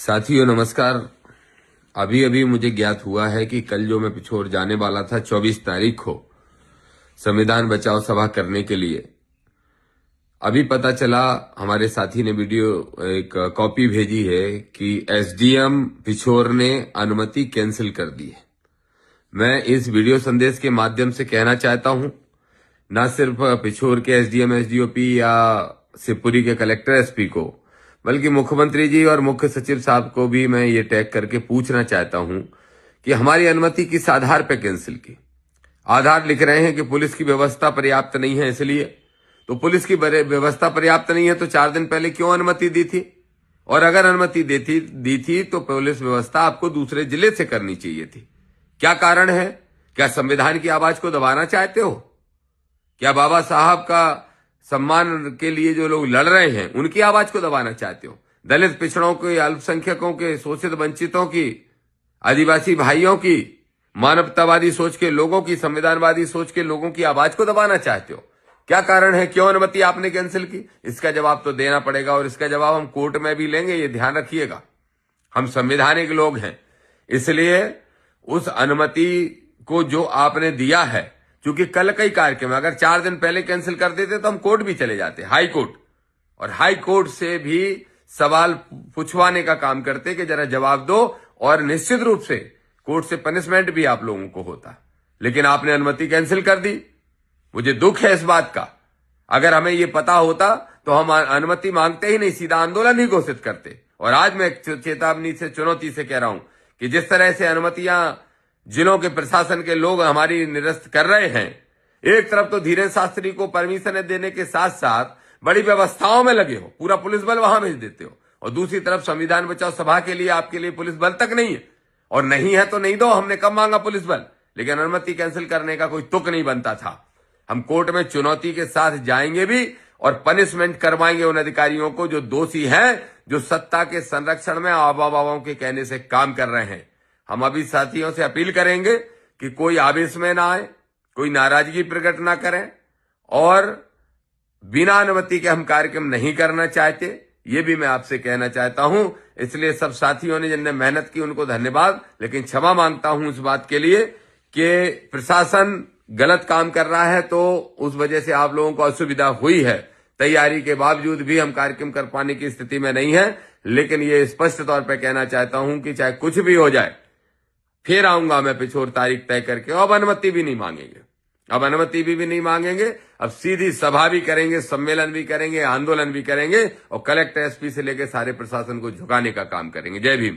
साथियों नमस्कार। अभी अभी मुझे ज्ञात हुआ है कि कल जो मैं पिछोर जाने वाला था 24 तारीख को संविधान बचाओ सभा करने के लिए, अभी पता चला, हमारे साथी ने वीडियो एक कॉपी भेजी है कि एसडीएम पिछोर ने अनुमति कैंसिल कर दी है। मैं इस वीडियो संदेश के माध्यम से कहना चाहता हूं, न सिर्फ पिछोर के एसडीएम एसडीओपी या शिवपुरी के कलेक्टर एसपी को, बल्कि मुख्यमंत्री जी और मुख्य सचिव साहब को भी मैं ये टैग करके पूछना चाहता हूं कि हमारी अनुमति किस आधार पर कैंसिल की। आधार लिख रहे हैं कि पुलिस की व्यवस्था पर्याप्त नहीं है, इसलिए तो पुलिस की व्यवस्था पर्याप्त नहीं है तो 4 दिन पहले क्यों अनुमति दी थी? और अगर अनुमति दी थी तो पुलिस व्यवस्था आपको दूसरे जिले से करनी चाहिए थी। क्या कारण है? क्या संविधान की आवाज को दबाना चाहते हो? क्या बाबा साहब का सम्मान के लिए जो लोग लड़ रहे हैं उनकी आवाज को दबाना चाहते हो? दलित पिछड़ों के, अल्पसंख्यकों के, शोषित वंचितों की, आदिवासी भाइयों की, मानवतावादी सोच के लोगों की, संविधानवादी सोच के लोगों की आवाज को दबाना चाहते हो? क्या कारण है? क्यों अनुमति आपने कैंसिल की? इसका जवाब तो देना पड़ेगा और इसका जवाब हम कोर्ट में भी लेंगे, ये ध्यान रखिएगा। हम संवैधानिक लोग हैं, इसलिए उस अनुमति को जो आपने दिया है, क्योंकि कल कई कार्यक्रम, अगर 4 दिन पहले कैंसिल कर देते तो हम कोर्ट भी चले जाते, हाई कोर्ट, और हाई कोर्ट से भी सवाल पूछवाने का काम करते कि जरा जवाब दो, और निश्चित रूप से कोर्ट से पनिशमेंट भी आप लोगों को होता। लेकिन आपने अनुमति कैंसिल कर दी। मुझे दुख है इस बात का। अगर हमें यह पता होता तो हम अनुमति मांगते ही नहीं, सीधा आंदोलन ही घोषित करते। और आज मैं चेतावनी से, चुनौती से कह रहा हूं कि जिस तरह से अनुमतियां जिलों के प्रशासन के लोग हमारी निरस्त कर रहे हैं, एक तरफ तो धीरेन्द्र शास्त्री को परमिशन देने के साथ साथ बड़ी व्यवस्थाओं में लगे हो, पूरा पुलिस बल वहां भेज देते हो, और दूसरी तरफ संविधान बचाओ सभा के लिए आपके लिए पुलिस बल तक नहीं है। और नहीं है तो नहीं दो, हमने कब मांगा पुलिस बल, लेकिन अनुमति कैंसिल करने का कोई तुक नहीं बनता था। हम कोर्ट में चुनौती के साथ जाएंगे भी और पनिशमेंट करवाएंगे उन अधिकारियों को जो दोषी हैं, जो सत्ता के संरक्षण में आवाबाओं के कहने से काम कर रहे हैं। हम अभी साथियों से अपील करेंगे कि कोई आवेश में ना आए, कोई नाराजगी प्रकट ना करें, और बिना अनुमति के हम कार्यक्रम नहीं करना चाहते, ये भी मैं आपसे कहना चाहता हूं। इसलिए सब साथियों ने जिनने मेहनत की उनको धन्यवाद, लेकिन क्षमा मांगता हूं इस बात के लिए कि प्रशासन गलत काम कर रहा है, तो उस वजह से आप लोगों को असुविधा हुई है। तैयारी के बावजूद भी हम कार्यक्रम कर पाने की स्थिति में नहीं है। लेकिन ये स्पष्ट तौर पर कहना चाहता हूं कि चाहे कुछ भी हो जाए, फिर आऊंगा मैं पिछोर तारीख तय करके। अब अनुमति भी नहीं मांगेंगे, अब अनुमति भी नहीं मांगेंगे। अब सीधी सभा भी करेंगे, सम्मेलन भी करेंगे, आंदोलन भी करेंगे, और कलेक्टर एसपी से लेकर सारे प्रशासन को झुकाने का काम करेंगे। जय भीम।